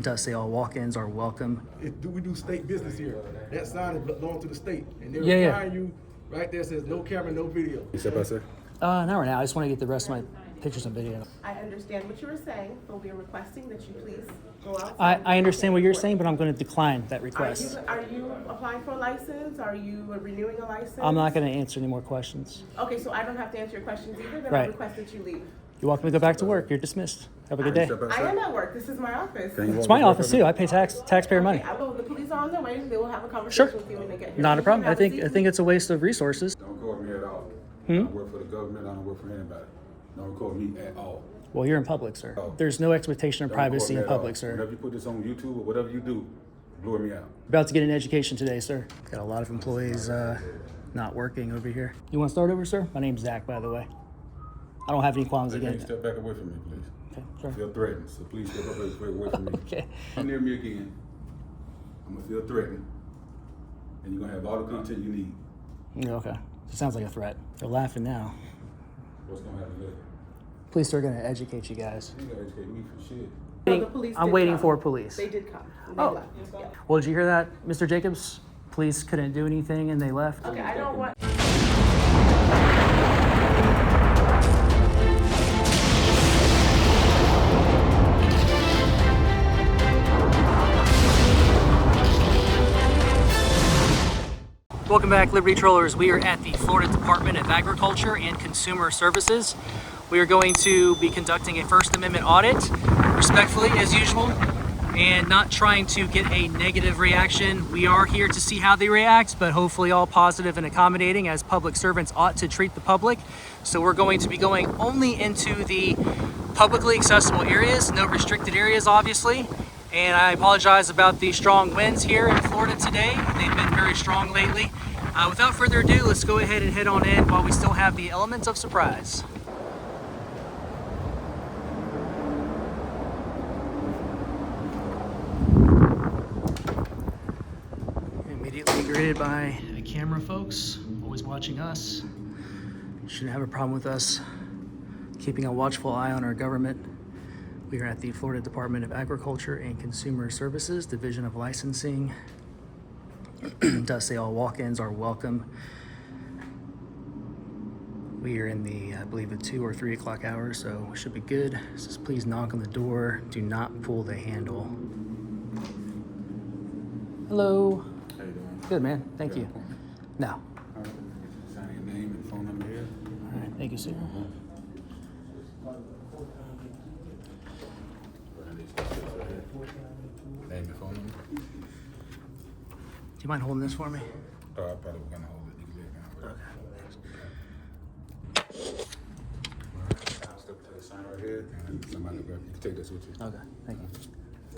Does say all walk-ins are welcome. We do state business here. That sign is belongs to the state, and they're requiring you right there says no camera, no video. You said, sir? Not right now. I just want to get the rest of my pictures and video. I understand what you were saying, but we are requesting that you please go out. I understand what you're saying, but I'm going to decline that request. Are you applying for a license? Are you renewing a license? I'm not going to answer any more questions. Okay, so I don't have to answer your questions either. Then Right. I request that you leave. You're welcome to go back to work. You're dismissed. Have a good day. I am at work. This is my office. It's my office too. I pay taxpayer money. The police are on their way. They will have a conversation with you when they get here. Not a problem. I think it's a waste of resources. Don't record me at all. I don't work for the government. I don't work for anybody. Don't record me at all. Well, you're in public, sir. There's no expectation of privacy in public, sir. Whenever you put this on YouTube or whatever you do, blur me out. About to get an education today, sir. Got a lot of employees not working over here. You want to start over, sir? My name's Zach, by the way. I don't have any qualms Can you again. step back away from me, please? Okay, I sure. feel threatened, so please step away from me. Okay. Come near me again. I'm gonna feel threatened, and you're gonna have all the content you need. Yeah, okay. It sounds like a threat. They're laughing now. What's gonna happen later? Police are going to educate you guys. You gotta educate me for shit. No, the police I'm did waiting come. for police. They did come. They Oh. left. Yeah. Well, did you hear that, Mr. Jacobs? Police couldn't do anything and they left. Okay, I don't want. Welcome back, Liberty Trollers. We are at the Florida Department of Agriculture and Consumer Services. We are going to be conducting a First Amendment audit, respectfully as usual, and not trying to get a negative reaction. We are here to see how they react, but hopefully all positive and accommodating, as public servants ought to treat the public. So we're going to be going only into the publicly accessible areas, no restricted areas, obviously. And I apologize about the strong winds here in Florida today. They've been very strong lately. Without further ado, let's go ahead and head on in while we still have the elements of surprise. Immediately greeted by camera folks, always watching us. Shouldn't have a problem with us keeping a watchful eye on our government. We are at the Florida Department of Agriculture and Consumer Services, Division of Licensing. Does say all walk-ins are welcome. We are in the, I believe, the 2 or 3 o'clock hour, so we should be good. It says, please knock on the door. Do not pull the handle. Hello. How you doing? Good, man. Thank you. No. All right. Sign your name and phone number here. All right. Thank you, sir. Name and phone number. Do you mind holding this for me? Oh, I probably was gonna hold it. You can leave it now. Okay. Step to the sign right here, and somebody grab. You can take this with you. Okay. Thank you.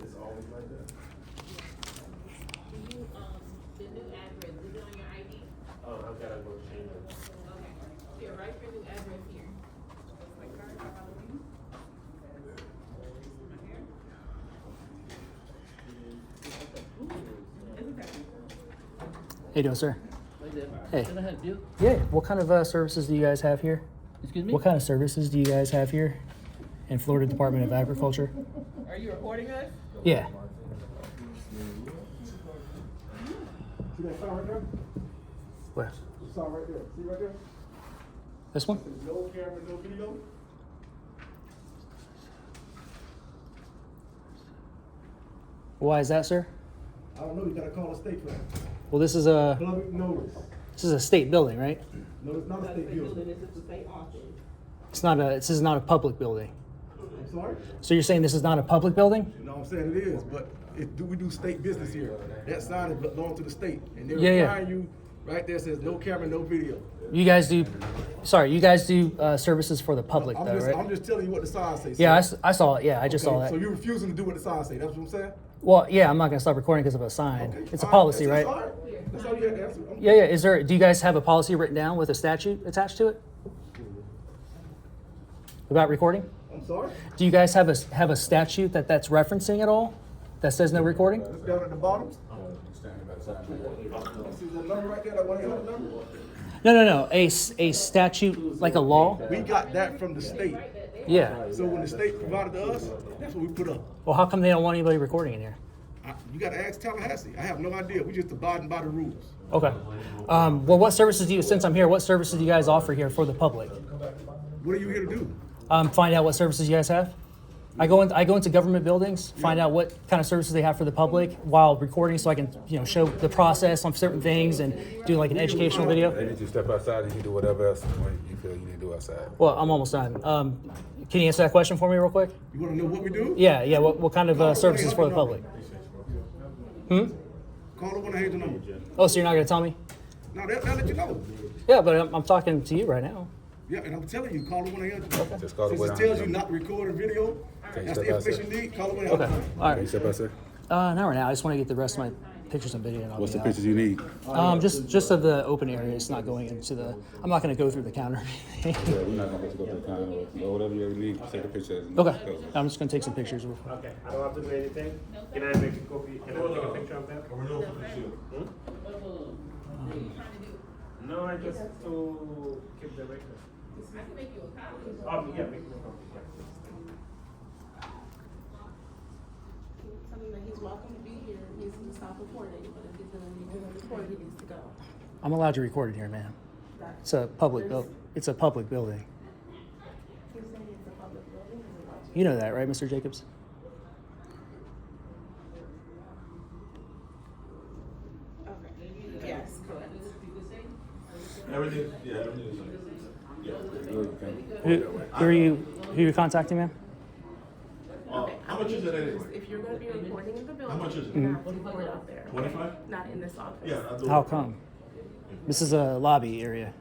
It's always like that. The new address, is it on your ID? Oh, I've got to go change it. Okay. So you're right your new address here. My card, my Halloween. Right here. Isn't that? How you doing, sir? Hey. Can I help you? Yeah. What kind of services do you guys have here? Excuse me? What kind of services do you guys have here in Florida Department of Agriculture? Are you recording us? Yeah. See that sign right there? Where? The sign right there. See right there? This one? There's no camera, no video. Why is that, sir? I don't know. You gotta call the state for that. Well, this is a Public notice. state building, right? No, it's not a state building. This is the state office. It's not a. This is not a public building. I'm sorry? So you're saying this is not a public building? No, I'm saying it is, but we do state business here. That sign is belongs to the state, and they're Yeah. requiring you right there says no camera, no video. You guys do. Sorry, you guys do services for the public, I'm though, just, right? I'm just telling you what the sign says. Yeah, I saw it. Yeah, I just saw Okay, that. So you're refusing to do what the sign say? That's what I'm saying. Well, yeah, I'm not gonna stop recording because of a sign. Okay. It's a All policy, that's right? all right. That's all you have to answer. Yeah, yeah. Is there? Do you guys have a policy written down with a statute attached to it about recording? I'm sorry. Do you guys have a statute that's referencing at all that says no recording? It's down at the bottom. Standing by the sign. See the number right there? That 1-800 number. No. A statute like a law. We got that from the state. Yeah. So when the state provided to us, that's what we put up. Well, how come they don't want anybody recording in here? You got to ask Tallahassee. I have no idea. We just abiding by the rules. Okay. Well, what services do you, since I'm here, what services do you guys offer here for the public? What are you here to do? Find out what services you guys have. I go into government buildings, find out what kind of services they have for the public while recording, so I can, show the process on certain things and do like an educational video. They need you to step outside and you do whatever else you feel you need to do outside. Well, I'm almost done. Can you answer that question for me real quick? You want to know what we do? Yeah. What kind of services for the public? Call the one that has your number. Oh, so you're not going to tell me? No, they'll let you know. Yeah, but I'm talking to you right now. Yeah, and I'm telling you, call the one that has your number. Just call the Since one it that has tells your you number. not to record a video, Can you that's step the outside? information you need. Call the one that Okay. has your number. All Can you right. step outside? Not right now. I just want to get the rest of my pictures and video. And I'll What's be the out. pictures you need? Just of the open area. It's not going into the. I'm not going to go through the counter. or anything. Yeah, we're not gonna let you go to the counter or whatever you need. Just take the pictures. and Okay. go. I'm just going to take some pictures. Okay, I don't have to do anything. Can I make a copy? Can I take a picture of that? No, I just to keep the record. I can make you a copy. Oh, yeah, make me a copy. Yeah. Tell him that he's welcome to be here. He needs to stop recording, but if he's gonna need to record, he needs to go. I'm allowed to record it here, man. It's a public It's a public building. He's saying it's a public building. He's allowed to. You know that, right, Mr. Jacobs? Okay. Yes, correct. Everything, yeah, everything is yeah. Who are you contacting, man? Okay. How much is it anyway? If you're gonna be recording in the building, much is it? you're gonna have to record out there. 25? Not in this office. Yeah, I'll do How it. come? This is a lobby area.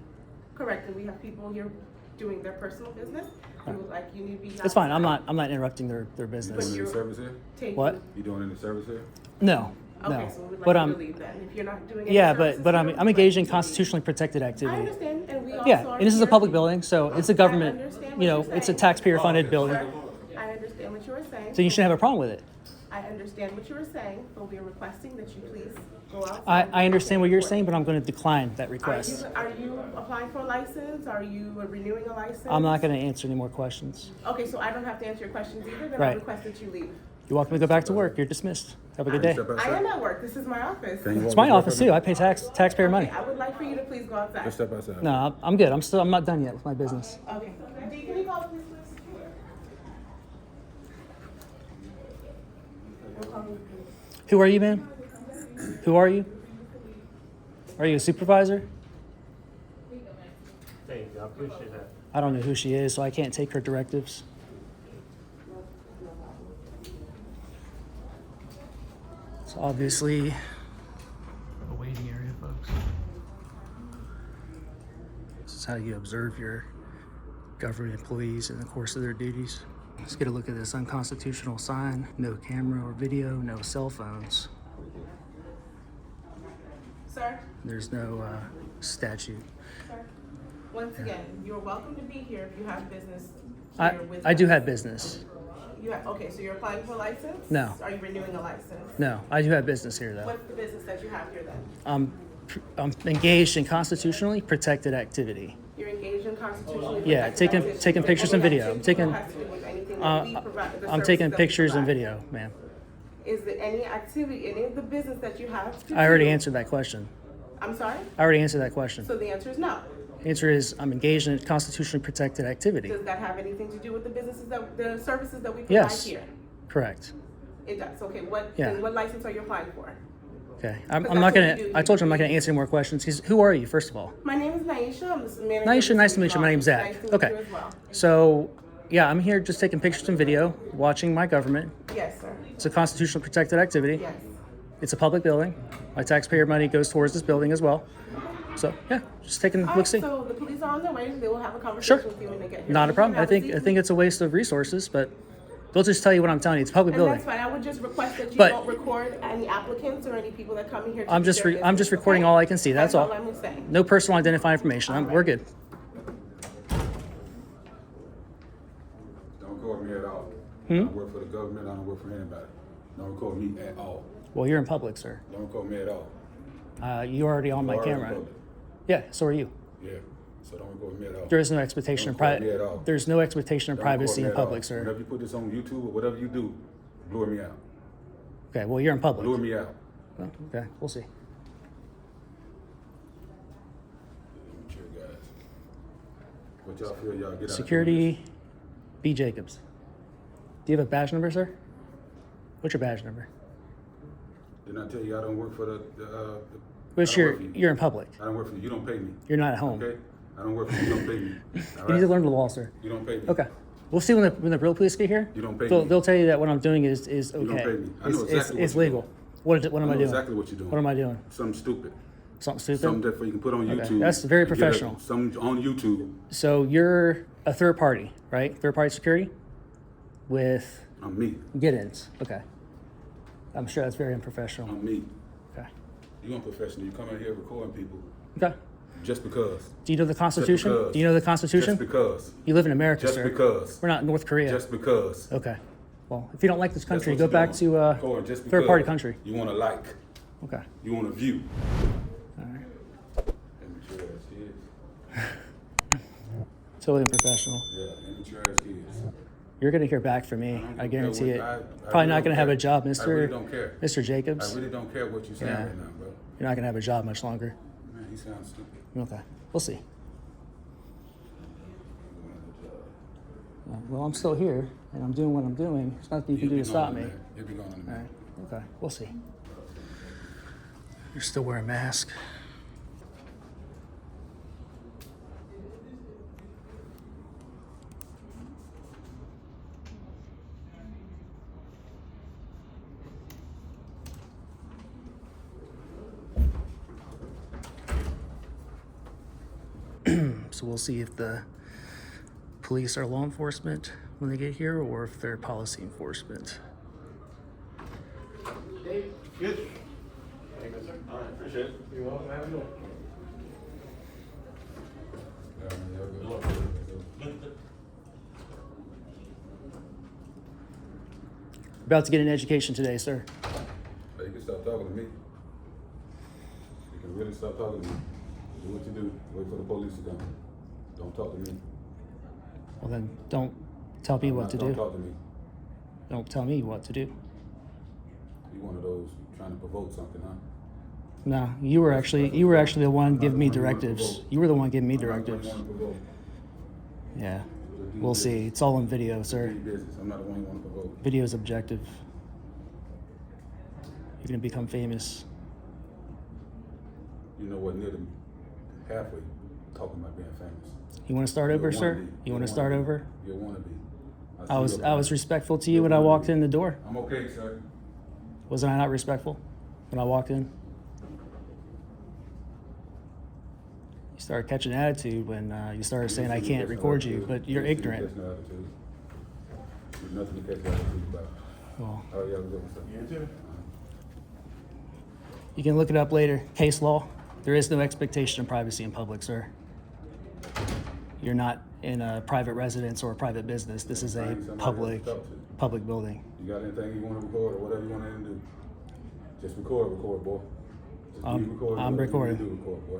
Correct, and we have people here doing their personal business. You would like, you need to be. It's fine. I'm outside, not interrupting their You business. doing you're- any service here? taking- What? You doing any service here? No. Okay, No. so we'd But like you to leave then. If you're not doing any yeah, services but I'm here, engaged in constitutionally protected I activity. understand, and we also Yeah, are and this is a here- public building, so it's a government. I understand You know, what you're it's a saying. taxpayer-funded building, Sir, I understand what you were saying. so you shouldn't have a problem with it. I understand what you were saying, but we are requesting that you please go outside. I understand what you're saying, but I'm going to decline that Are request. you applying for a license? Are you renewing a license? I'm not going to answer any more questions. Okay, so I don't have to answer your questions either, then I Right. request that you leave. You're welcome to go back to work. You're dismissed. Have a good day. Step I outside. am at work, this is my office. Can you walk It's my me to office work too. I pay taxpayer money. Okay, I would like for you to please go outside. Just step outside. No, I'm good. I'm not done yet with my business. Okay. D, can you call the police, please? We'll call the police. Who are you, man? Who are you? Are you a supervisor? Thank you, I appreciate that. I don't know who she is, so I can't take her directives. It's obviously a waiting area, folks. This is how you observe your government employees in the course of their duties. Let's get a look at this unconstitutional sign. No camera or video, no cell phones. Sir, There's no statute. sir, once again, you're welcome to be here if you have business I, here with I do us. have business. You have, okay, so you're applying for a license? No. Are you renewing a license? No, I do have business here, though. What's the business that you have here then? I'm engaged in constitutionally protected activity. You're engaged in constitutionally Yeah, protected taking activities. pictures and Any video. I'm activity taking- that has to do with anything that we provide- the I'm services taking that we pictures and provide. video, ma'am. Is there any activity, any of the business that you have to I already do- answered that question. I'm sorry? I already answered that question. So the answer is no. Answer is I'm engaged in constitutionally protected activity. Does that have anything to do with the businesses that, the services that we provide Yes. here? Correct. It does, okay, what, Yeah. then what license are you applying for? Okay. Because I'm that's not what gonna. we do I told you I'm here. not gonna answer any more questions. Who are you, first of all? My name is Naisha, I'm the manager. Naisha, of nice to the meet you. My name's Zach. Nice to meet Okay. you as well. So, yeah, I'm here just taking pictures and video, watching my government. Yes, sir. It's a constitutional protected activity. Yes. It's a public building. My taxpayer money goes towards this building as well. So, yeah, just taking a All right, look. See. so the police are on their way, they will have a conversation Sure. with you when they get here. Not a You problem. can I have a think seat. it's a waste of resources, but they'll just tell you what I'm telling you. It's a public And building. that's fine, I would just request that you But- don't record any applicants or any people that come in here to I'm do just their I'm just business, recording okay? all I can see. That's all. I'm saying. No personal identifying information. We're good. Don't record me at all. I don't work for the government. I don't work for anybody. Don't record me at all. Well, you're in public, sir. Don't record me at all. You're already on my You are in camera. public. Yeah. So are you. Yeah. So don't record me at all. There is no expectation of Don't record me at all. There's no expectation of Don't privacy in record me at public, all. sir. Whenever you put this on YouTube or whatever you do, lure me out. Okay, well, you're in public. Lure me out. Well, okay, we'll see. Sure, guys. What y'all feel y'all get out Security, B. Jacobs. Do you have a badge number, sir? What's your badge number? Didn't I tell you I don't work for the What's I don't work for you. you're in public. I don't work for you. You don't pay me. You're not at home. Okay? I don't work for you. You don't pay me. All You need to right? learn the law, sir. You don't pay me. Okay. We'll see when the real police get here. You don't pay They'll, me. they'll tell you that what I'm doing is okay. You don't pay me. I know It's- exactly what it's you're legal. doing. What am I I know doing? exactly what you're doing. What am I doing? Something stupid. Something stupid? Something that you can put on YouTube. That's very and get professional. Something on YouTube. So you're a third party, right? Third party security with On me. Giddens. Okay. I'm sure that's very unprofessional. On me. Okay. You unprofessional. You come in here recording people Okay. just because. Do you know the Constitution? because. Do you know the Constitution? Just because. You live in America, Just sir. because. We're not in North Korea. Just because. Okay. Well, if you don't like this That's country, what go you're back doing. to Recording just third party because country. You want to like. Okay. You want to view. All right. Immature ass kids. Totally unprofessional. Yeah, immature ass kids. You're gonna hear back from me. don't I care guarantee it. what- I Probably really not don't gonna have care. a job, I Mr. really don't care. Mr. Jacobs. I really don't care what you're saying Yeah. right now, bro. You're not gonna have a job much longer. Man, he sounds stupid. Okay. We'll see. Well, I'm still here, and I'm doing what I'm doing. There's nothing you can do to stop me. He'll be gone in a All minute. right. Okay. We'll see. You're still wearing a mask. So we'll see if the police are law enforcement when they get here or if they're policy enforcement. Good. Thank you, sir. All right, appreciate it. You're welcome. Have a good one. Yeah, man, y'all good. About to get an education today, sir. Hey, you can stop talking to me. You can really stop talking to me. Do what you do. Wait for the police to come. Don't talk to me. Well, then don't tell me what to Don't do. talk to me. Don't tell me what to do. You one of those trying to provoke something, huh? No, you were actually the one giving me directives. You were the one giving me I'm not the one directives. you want to provoke. Yeah, we'll see. It's all in video, Do sir. your business. I'm not the one you want to provoke. Video is objective. You're gonna become famous. You know what? Near them halfway talking about being famous. You want to start over, sir? You want to start over? You want to be. I was respectful to you when I walked in the door. I'm okay, sir. Wasn't I not respectful when I walked in? You started catching attitude when you started saying I can't record you, but you're ignorant. There's nothing to catch attitude about. Well, Oh, yeah, good one, sir. You too. you can look it up later. Case law. There is no expectation of privacy in public, sir. You're not in a private residence or a private business. This is a Find somebody public else to talk to. public building. You got anything you want to record or whatever you want to do? Just record, boy. Just I'm- be recording I'm whatever you recording. need to do, record, boy.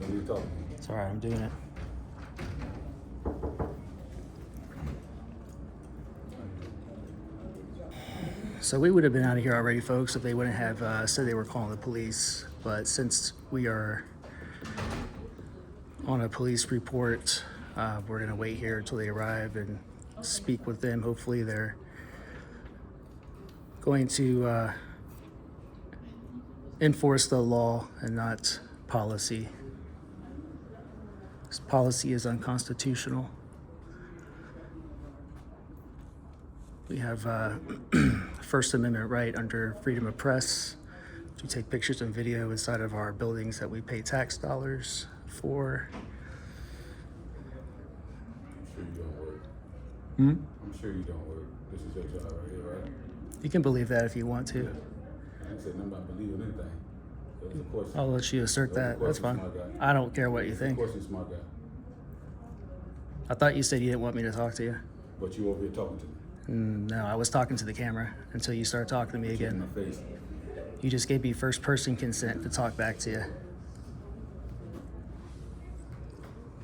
Don't need to talk to me. It's all right. I'm doing it. So we would have been out of here already, folks, if they wouldn't have said they were calling the police. But since we are on a police report, we're going to wait here until they arrive and speak with them. Hopefully they're going to enforce the law and not policy. This policy is unconstitutional. We have First Amendment right under freedom of press to take pictures and video inside of our buildings that we pay tax dollars for. I'm sure you don't work. Hmm? I'm sure you don't work. This is your job right here, right? You can believe that if you want to. I ain't said nothing about believing anything. That was a question. I'll let you assert that. That's fine. I don't care what you think. Of course you're a smart guy. I thought you said you didn't want me to talk to you. But you over here talking to me. No, I was talking to the camera until you started talking to me In again. my face. You just gave me first person consent to talk back to you.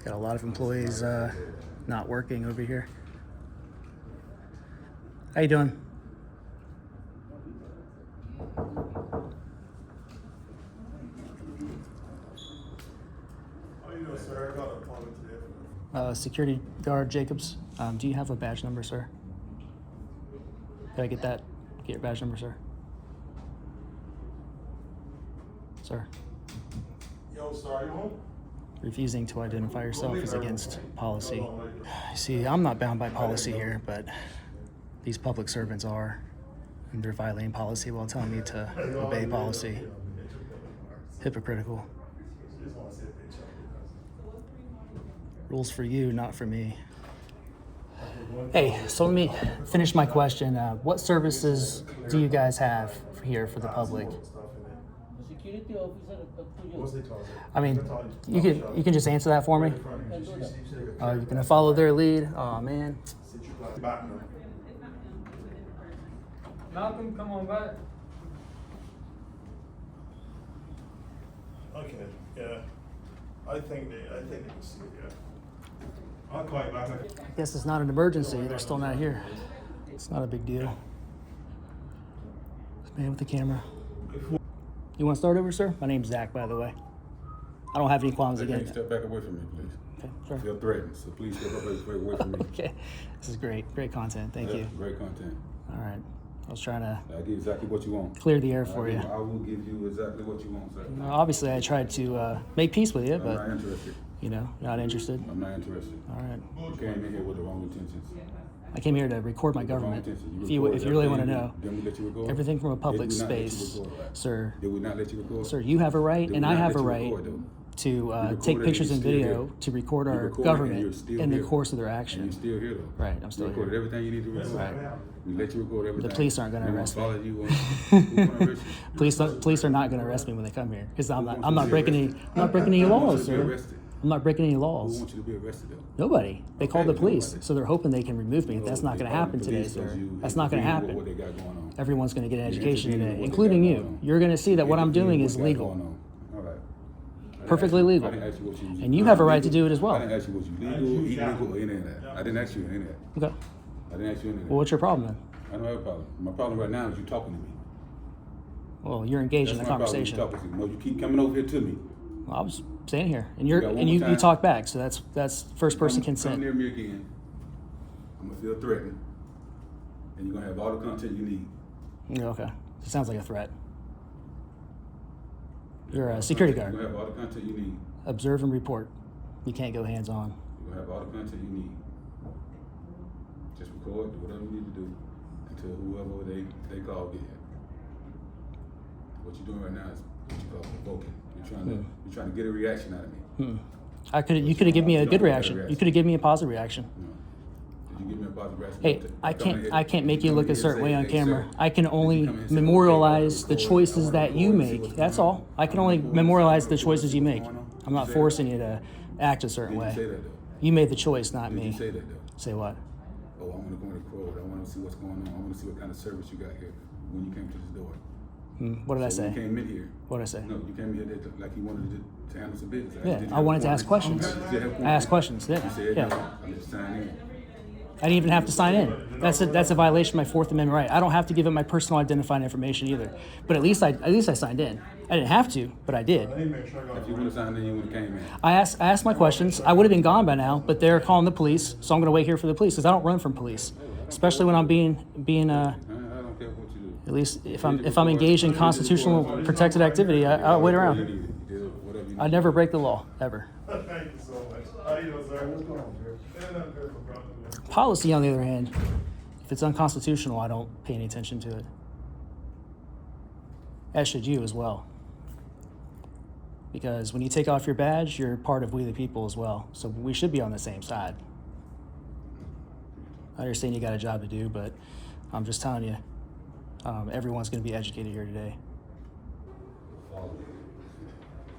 Got a lot of employees not working over here. How you doing? How you doing, sir? I got an appointment today. Security guard Jacobs. Do you have a badge number, sir? Can I get that? Get your badge number, sir. Sir. Yo, sir, are you home? Refusing to identify yourself is against policy. See, I'm not bound by policy here, but these public servants are, and they're violating policy while telling me to obey policy. Hypocritical. Rules for you, not for me. Hey, so let me finish my question. What services do you guys have here for the public? I mean, you can just answer that for me. You're gonna follow their lead. Oh man. Malcolm, come on back. Okay, yeah. I think they can see it, yeah. I'll call you back. I guess it's not an emergency. They're still not here. It's not a big deal. Man with the camera. You want to start over, sir? My name's Zach, by the way. I don't have any qualms Can you against it. step back away from me, please? Okay, I sure. feel threatened, so please step away from me. Okay, this is great. Great content. Thank you. Great content. All right. I was trying to I give exactly what you want. clear the air for you. I will give you exactly what you want, sir. Obviously, I tried to make peace with you, I'm not but interested. you know, you're not interested. I'm not interested. All right. You came in here with the wrong intentions. I came here to record my government. intentions. If you really want to know, Then we let you record? everything from a public Did we not let you space, record? sir. Did we not let you record? Sir, you have a right, Did and we I not have a let you right record, though? to You recorded take it, pictures you're and still video here. to record You our recorded it, and government you're still in the here. course of their And action. you're still here, though. Right, I'm still You recorded here. everything you need to record. Right. We let you record everything. The police aren't gonna We arrest me. follow you. Who's gonna arrest you? Police are not going to arrest me when they come here because I'm Who wants not you to be breaking any arrested? I'm not breaking any Who wants laws, you to be sir. arrested? I'm not breaking any Who laws. wants you to be arrested, though? Nobody. They called the police, nobody. so they're hoping they can remove me. That's not They going to call happen the today, police sir. because you That's not going to intervene with happen. What they got going on. Everyone's going to get an You education intervene today, with what they including got you. going on. You're going to see that what I'm intervene doing with is what they got legal. going on. All right. I didn't Perfectly ask you- legal. I didn't ask you what you was And you have a right to do it as well. I didn't ask you what you legal, illegal, or any of that. I didn't ask you any of that. Okay. I didn't ask you any of that. Well, what's your problem then? I don't have a problem. My problem right now is you talking to me. Well, you're engaged in That's the my problem. conversation. You talking to me. No, you keep coming over here to me. Well, I was standing here, and got one more you time. talk back, so that's first person Come consent. near me again. I'm gonna feel threatened, and you're gonna have all the content you need. Yeah, okay. It sounds like a threat. You're a security You're guard. gonna have all the content you need. Observe and report. You can't go hands on. You're gonna have all the content you need. Just record, do whatever you need to do until whoever they call get here. What you're doing right now is what you call provoking. You're trying to get a reaction out of me. You could have given me a You good don't get a reaction. You reaction. could have given me a positive reaction. No. Did you give me a positive reaction? Hey, I can't make you look a certain way on camera. I can only memorialize the choices that you make. That's all. I can only memorialize the choices you make. I'm not forcing you to act a certain Did you say way. that though? You made the choice, not Did you me. say that though? Say what? Oh, I want to go in the crowd. I want to see what's going on. I want to see what kind of service you got here when you came to this door. What did I So when say? you came in here. What did I say? No, you came in here like you wanted to handle some business. Yeah, Did you I have wanted to quorum? ask questions. Did you have I quorum? asked questions. You Yeah, said yeah. no. I'm just signing in. I didn't even have to sign in. That's a violation of my Fourth Amendment right. I don't have to give up my personal identifying information either. But at least I signed in. I didn't have to, but I did. Let me make sure I got If it you would right. have signed in, you would have came in. I asked my questions. I would have been gone by now, but they're calling the police, so I'm going to wait here for the police because I don't run from police, especially when I'm being I don't care what you do. at least if I'm engaged in constitutional protected activity, I'll wait You around. did whatever you I need. never break the law ever. Thank you so much. How you doing, sir? What's going on, sir? Nothing good for brother. Policy, on the other hand, if it's unconstitutional, I don't pay any attention to it. As should you as well. Because when you take off your badge, you're part of we the people as well. So we should be on the same side. I understand you got a job to do, but I'm just telling you, everyone's going to be educated here today. Follower.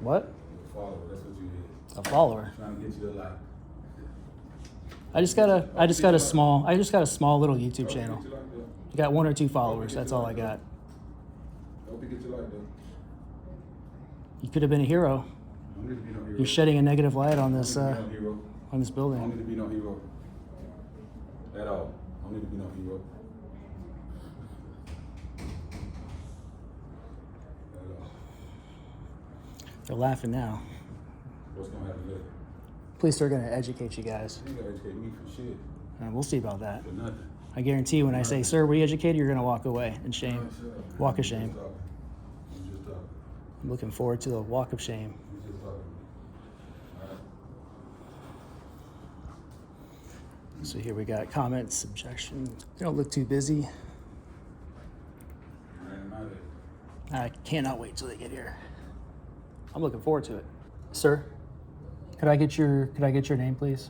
What? Follower, that's what you is. A follower. Trying to get you to like. I just got a small little YouTube channel. Get you like that. I got 1 or 2 followers. That's all I got. Hope you get you like that. You could have been a hero. Don't need to be no hero. You're shedding a negative light on this Don't need to be no hero. on this Don't building. need to be no hero. At all. Don't need to be no hero. At all. They're laughing now. What's gonna happen later? Police are going to educate you guys. You ain't gotta educate me for shit. We'll see about that. For nothing. I guarantee when I say, sir, were you educated? You're going to walk away in shame. Walk of shame. I'm just talking. I'm looking forward to the walk of shame. I'm just talking. Alright. So here we got comments, objections. They don't look too busy. Man, my day. I cannot wait till they get here. I'm looking forward to it. Sir, could I get your name, please?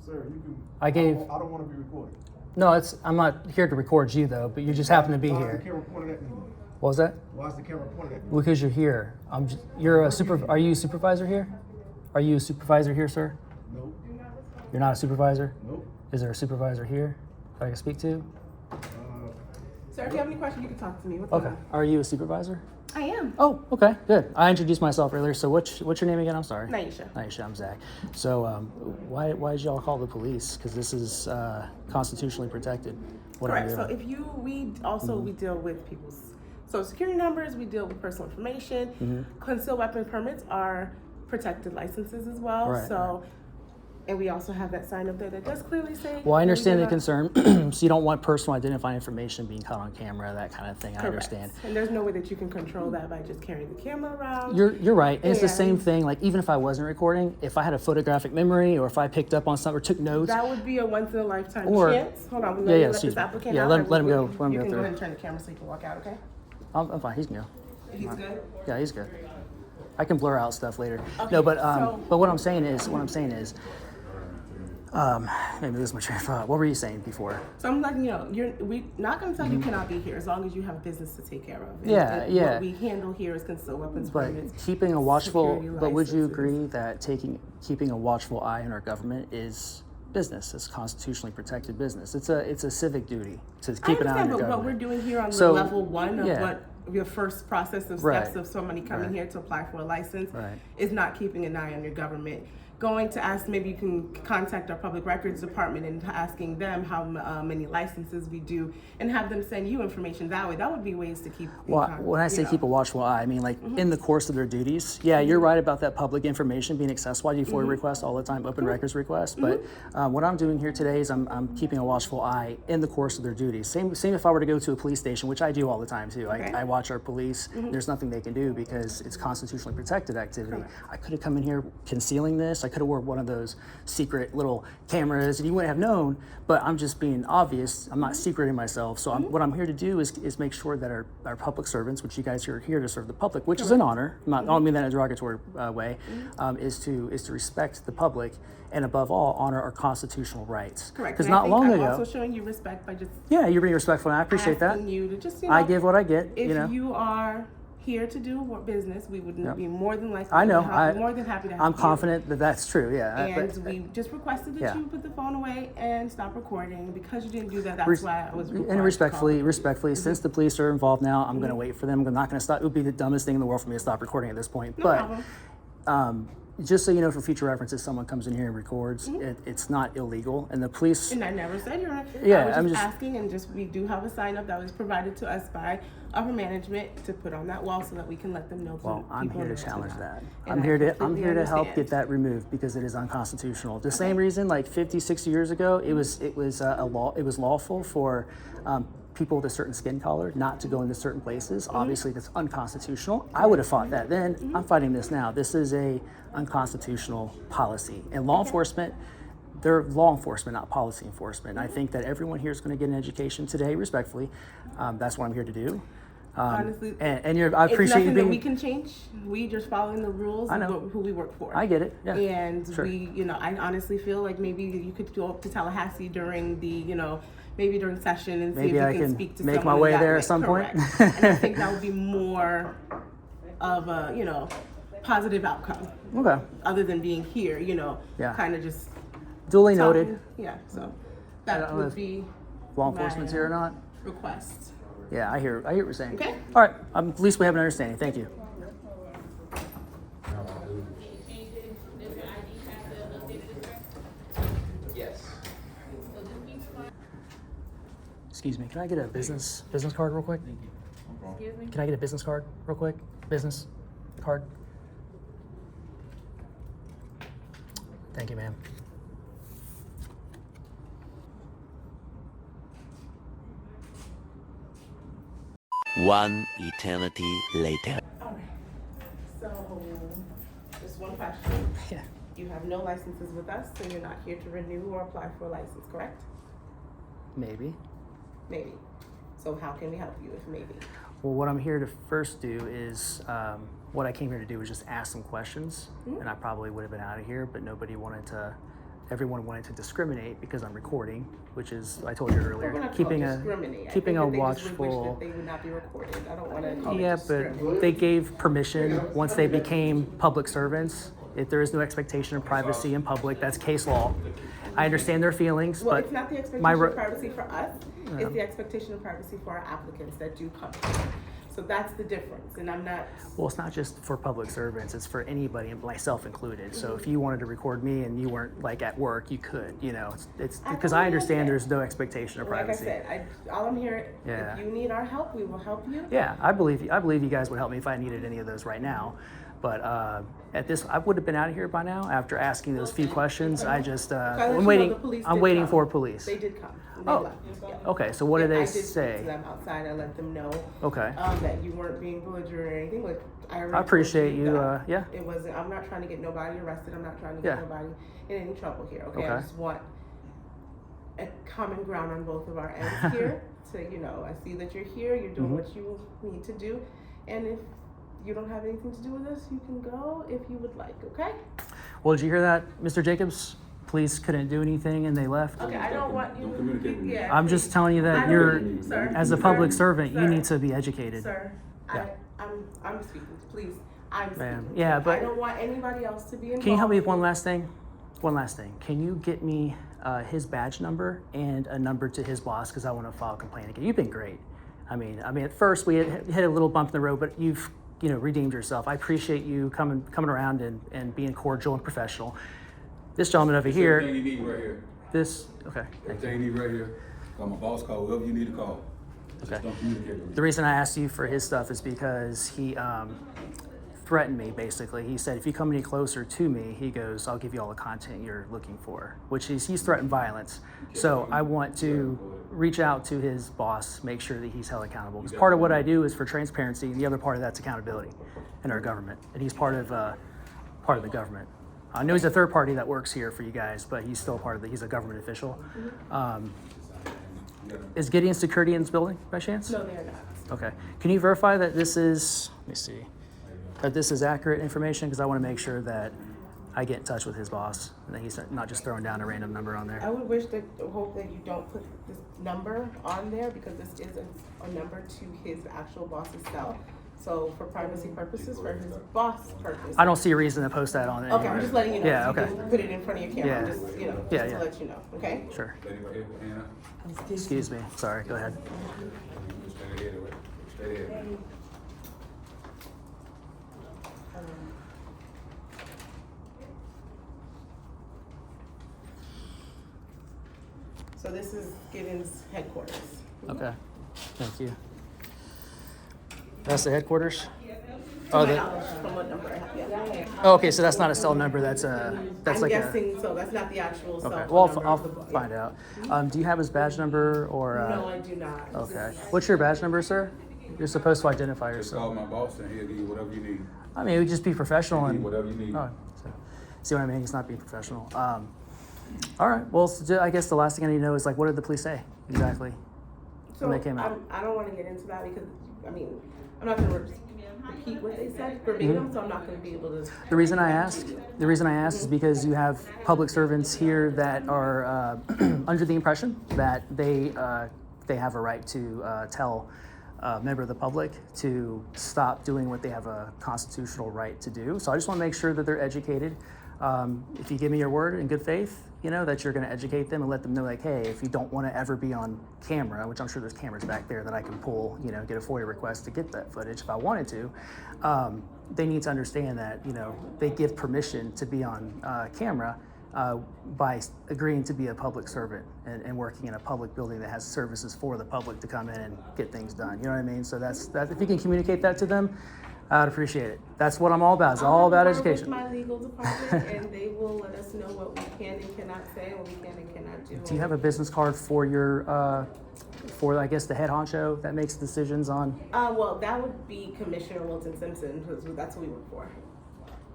Sir, you can. I gave. I don't want to be recorded. No, I'm not here to record you though, but you just happen to be Why is here. the camera pointed at me? What was that? Why is the camera pointed at me? Because you're here. You're a Are you a supervisor here? Are you a supervisor here, sir? Nope. You're not a supervisor? Nope. Is there a supervisor here that I can speak to? Sir, if you have any questions, you can talk to me. What's Okay. up? Are you a supervisor? I am. Oh, okay, good. I introduced myself earlier. So what's your name again? I'm sorry. Naisha. Naisha, I'm Zach. So why did y'all call the police? Because this is constitutionally protected. What Correct. I'm So doing. if you, we deal with people's social security numbers. We deal with personal information. Concealed weapon permits are protected licenses as well. Right, So, and we also have that sign up there that does clearly say. Well, I that we understand do the not- concern. So you don't want personal identifying information being caught on camera, that kind of thing. I Correct. understand. And there's no way that you can control that by just carrying the camera around. You're right. And it's the same And- thing. Like even if I wasn't recording, if I had a photographic memory or if I picked up on something or took notes. That would be a once in a lifetime Or- chance. Hold on, Yeah, let yeah, me let excuse this me. applicant Yeah, out. let and him we- go. Let him you go can through. go ahead and turn the camera so you can walk out, okay? I'm fine. He can go. He's good. Yeah, he's good. I can blur out stuff later. Okay, No, but so- but what I'm saying is, maybe this is my train of thought. What were you saying before? So I'm letting you know, we're not going to tell you cannot be here as long as you have business to take care of. And- Yeah, and yeah. What we handle here is concealed weapons But permits. keeping a watchful, security but would you licenses. agree that keeping a watchful eye on our government is business? It's constitutionally protected business. It's a civic duty to keep an eye on I understand, your but what we're government. doing here on So, the level one of yeah. what your first process of Right. steps of somebody coming Right. here to apply for a license Right. is not keeping an eye on your government. Going to ask, maybe you can contact our public records department and asking them how many licenses we do and have them send you information that way. That would be ways to keep. Well, when I say keep a watchful eye, I mean like in the course of their duties. Yeah, you're right about that public information being accessible. I do FOIA requests all the time, open records requests. But what I'm doing here today is I'm keeping a watchful eye in the course of their duties. Same if I were to go to a police station, which I do all the time too. Okay. I watch our police. There's nothing they can do because it's constitutionally protected activity. I could have come in here concealing this. I could have worn one of those secret little cameras and you wouldn't have known, but I'm just being obvious. I'm not secreting myself. So what I'm here to do is make sure that our public servants, which you guys are here to serve the public, which is an honor, I don't mean that in a derogatory way, is to respect the public and above all honor our constitutional rights. Correct. Because And I not think long I'm ago, also showing you respect by just you're being respectful and I appreciate that. asking you to just, I give what I get, If you are here to do business, we would be more than likely. I know. More than happy to have I'm you. confident that that's true. Yeah. And we just requested that Yeah. you put the phone away and stop recording. Because you didn't do that, that's why I was required And to call. respectfully, since the police are involved now, I'm going to wait for them. I'm not going to stop. It would be the dumbest thing in the world for me to stop recording at this point. No but problem. just so you know, for future reference, if someone comes in here and records, it's not illegal. And the police. And I never said you're. Yeah, I I'm was just- asking, and we do have a sign up that was provided to us by upper management to put on that wall so that we can let them know. Well, I'm people here know to challenge not. that. And I'm I here to completely help understand. get that removed because it is unconstitutional. The same reason, like 50, 60 years ago, it was a law. It was lawful for people with a certain skin color not to go into certain places. Obviously, that's unconstitutional. I would have fought that then. I'm fighting this now. This is a unconstitutional policy. And law enforcement, they're law enforcement, not policy enforcement. And I think that everyone here is going to get an education today, respectfully. That's what I'm here to do. Honestly, I it's appreciate you nothing being. that we can change. We just following the rules I know. of who we work for. I get it. Yeah. And Sure. I honestly feel like maybe you could go up to Tallahassee during the, maybe during session and see Maybe if I you can can speak to make someone my way that there way. at some point. Correct. And I think that would be more of a, positive outcome Okay. other than being here, Yeah. kind of just Duly talking. noted. Yeah, so I that don't know would if be Law my, enforcement's here or not? request. Yeah, I hear what you're saying. Okay. All right. At least we have an understanding. Thank you. Excuse me, can I get a business card real quick? Excuse me? Can I get a business card real quick? Business card? Thank you, ma'am. One eternity later. All right. So, just one question. Yeah. You have no licenses with us, so you're not here to renew or apply for a license, correct? Maybe. Maybe. So how can we help you if maybe? Well, what I'm here to first do is, what I came here to do was just ask some questions, and I probably would have been out of here, but everyone wanted to discriminate because I'm recording, which is, I told you earlier, We're not keeping gonna a discriminate. I keeping think a that they just would wish watchful. that they would not be recorded. I don't want to call Yeah, it discriminate. but they gave permission once they became public servants. If there is no expectation of privacy in public, that's case law. I understand their feelings, Well, but it's not the expectation my of privacy for us. It's the expectation of privacy for our applicants that do come here. So that's the difference, and I'm not. well, it's not just for public servants; it's for anybody, myself included. So if you wanted to record me and you weren't like at work, you could. You know, it's because I understand there's no expectation of privacy. Like I said, all I'm here. Yeah. If you need our help, we will help you. Yeah, I believe you guys would help me if I needed any of those right now. But at this, I would have been out of here by now after asking those few questions. I just, I'm waiting. I'm waiting for police. They did come. They Oh, left. Yeah. okay. So what did I they did speak say? to them outside. I let them know Okay. that you weren't being belligerent or anything. Like I already I appreciate told you. that Yeah. It wasn't. I'm not trying to get nobody arrested. I'm not trying to get Yeah. nobody in any trouble here. Okay. I Okay. just want a common ground on both of our ends here. So I see that you're here. You're doing what you need to do, and if you don't have anything to do with this, you can go if you would like. Okay. Well, did you hear that, Mr. Jacobs? Police couldn't do anything and they left. Okay. I don't want you. Don't communicate with me. Yeah. I'm just telling you I that don't you're, need- sir, as a sir, public servant, you sir, need to be educated. Sir, Yeah. I'm speaking. Please, I'm speaking. Ma'am, yeah, but- I don't want anybody else to be involved. Can you help me with one last thing? One last thing. Can you get me his badge number and a number to his boss because I want to file a complaint again? You've been great. I mean, at first we had hit a little bump in the road, but you've redeemed yourself. I appreciate you coming around and being cordial and professional. This gentleman over here. Everything you need right here. This okay. Everything you need right here. Call my boss, call whoever you need to call. Just Okay. don't communicate with me. The reason I asked you for his stuff is because he threatened me, basically. He said, if you come any closer to me, he goes, I'll give you all the content you're looking for, which is, he's threatened violence. So I want to reach out to his boss, make sure that he's held accountable. Because part of what I do is for transparency, and the other part of that's accountability in our government. And he's part of the government. I know he's a third party that works here for you guys, but he's still he's a government official. Is Giddens Security in this building by chance? No, they're not. Okay. Can you verify that this is, let me see, that this is accurate information? Because I want to make sure that I get in touch with his boss and that he's not just throwing down a random number on I there. would hope that you don't put this number on there because this is a number to his actual boss's cell. So for privacy purposes, for his boss purpose. I don't see a reason to post that on it. Okay, I'm just letting you know. Yeah, so you okay. can put it in front of your camera. Yeah. Just, Yeah, just yeah. to let you know. Okay. Sure. Lady right here with Hannah. Excuse me. Sorry. Go ahead. Straight ahead with it. Straight ahead. So this is Giddens headquarters. Okay. Thank you. That's the headquarters? To Oh, my knowledge, from what number I have. Yeah. oh, okay. So that's not a cell number. That's I'm like guessing so. That's not the actual cell Okay. phone Well, number I'll of the book. find out. Do you have his badge number or? No, I do not. Okay. What's your badge number, sir? You're supposed to identify Just yourself. call my boss and he'll give you whatever you need. I mean, it would just be professional You need and. whatever you need. Oh, so, see what I mean? He's not being professional. All right. Well, so I guess the last thing I need to know is like, what did the police say exactly So when they came out? I don't want to get into that because I'm not going to repeat what they said verbatim, so I'm not going to be able to. The reason I asked is because you have public servants here that are under the impression that they have a right to tell a member of the public to stop doing what they have a constitutional right to do. So I just want to make sure that they're educated. If you give me your word in good faith, that you're going to educate them and let them know, like, hey, if you don't want to ever be on camera, which I'm sure there's cameras back there that I can pull, get a FOIA request to get that footage if I wanted to, they need to understand that, they give permission to be on camera by agreeing to be a public servant and working in a public building that has services for the public to come in and get things done. You know what I mean? So that's if you can communicate that to them, I'd appreciate it. That's what I'm all about. It's all about education. With my legal department, and they will let us know what we can and cannot say, what we can and cannot do. Do you have a business card for your, for I guess the head honcho that makes decisions on? Well, that would be Commissioner Wilton Simpson, because that's who we work for.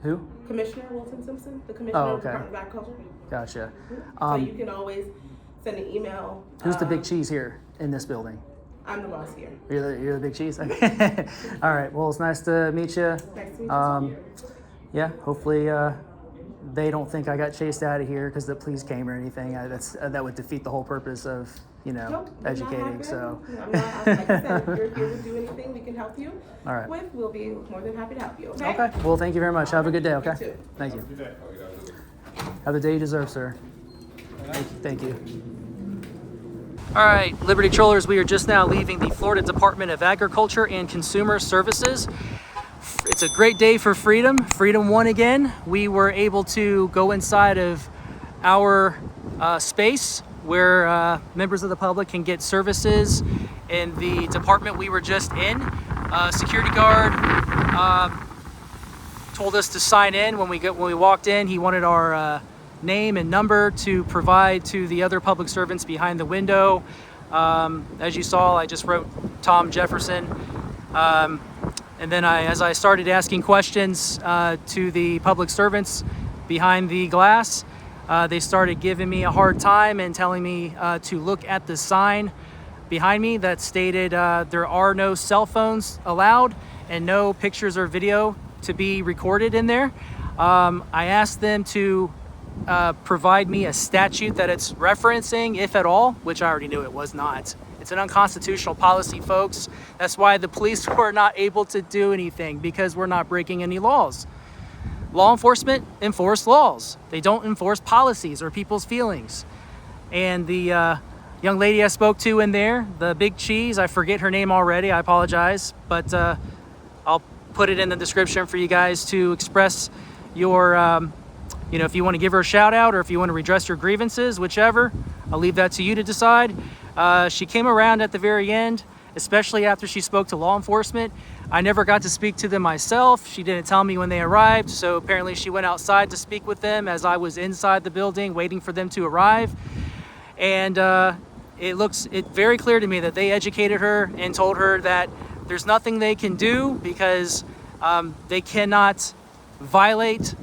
Who? Commissioner Wilton Simpson, the Commissioner of the Department of Agriculture. Gotcha. So you can always send an email. Who's the big cheese here in this building? I'm the boss here. You're the big cheese? Okay. All right. Well, it's nice to meet you. Nice to meet you. Yeah, hopefully they don't think I got chased out of here because the police came or anything. That would defeat the whole purpose of, Nope, educating. So. I'm not, like I said, if you're here to do anything we can help you All right. with, we'll be more than happy to help you, okay? Okay. Well, thank you very much. Have a good day, okay? You too. Thank you. Have the day you deserve, sir. Thank you. All right, Liberty Trollers, we are just now leaving the Florida Department of Agriculture and Consumer Services. It's a great day for freedom. Freedom won again. We were able to go inside of our space where members of the public can get services in the department we were just in. Security guard told us to sign in when we walked in. He wanted our name and number to provide to the other public servants behind the window. As you saw, I just wrote Tom Jefferson. And then as I started asking questions to the public servants behind the glass, they started giving me a hard time and telling me to look at the sign behind me that stated there are no cell phones allowed and no pictures or video to be recorded in there. I asked them to provide me a statute that it's referencing, if at all, which I already knew it was not. It's an unconstitutional policy, folks. That's why the police were not able to do anything, because we're not breaking any laws. Law enforcement enforce laws. They don't enforce policies or people's feelings. And the young lady I spoke to in there, the big cheese, I forget her name already, I apologize, but I'll put it in the description for you guys to express your if you want to give her a shout out or if you want to redress your grievances, whichever, I'll leave that to you to decide. She came around at the very end, especially after she spoke to law enforcement. I never got to speak to them myself. She didn't tell me when they arrived, so apparently she went outside to speak with them as I was inside the building waiting for them to arrive. And it's very clear to me that they educated her and told her that there's nothing they can do because they cannot violate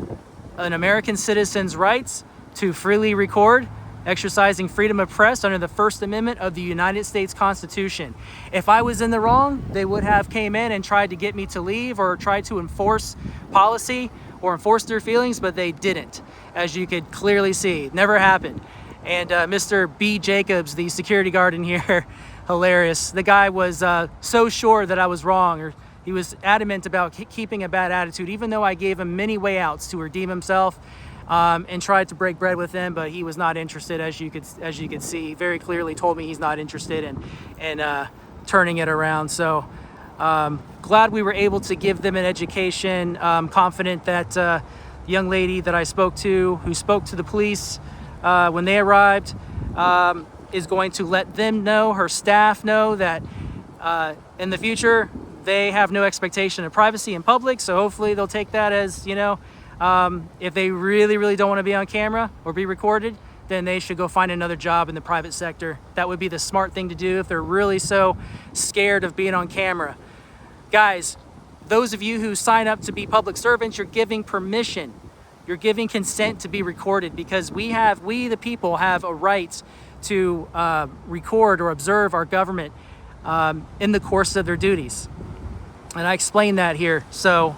an American citizen's rights to freely record, exercising freedom of press under the First Amendment of the United States Constitution. If I was in the wrong, they would have came in and tried to get me to leave or tried to enforce policy or enforce their feelings, but they didn't, as you could clearly see. It never happened. And Mr. B. Jacobs, the security guard in here, hilarious. The guy was so sure that I was wrong, or he was adamant about keeping a bad attitude, even though I gave him many way outs to redeem himself and tried to break bread with him, but he was not interested, as you could see. He very clearly told me he's not interested in turning it around. So glad we were able to give them an education. Confident that the young lady that I spoke to, who spoke to the police when they arrived, is going to let them know, her staff know, that in the future they have no expectation of privacy in public. So hopefully they'll take that as, if they really, really don't want to be on camera or be recorded, then they should go find another job in the private sector. That would be the smart thing to do if they're really so scared of being on camera. Guys, those of you who sign up to be public servants, you're giving permission. You're giving consent to be recorded, because we the people have a right to record or observe our government in the course of their duties. And I explained that here. So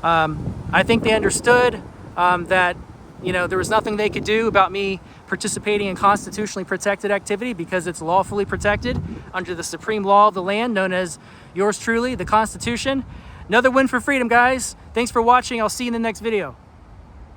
I think they understood that there was nothing they could do about me participating in constitutionally protected activity, because it's lawfully protected under the supreme law of the land, known as yours truly, the Constitution. Another win for freedom, guys. Thanks for watching. I'll see you in the next video.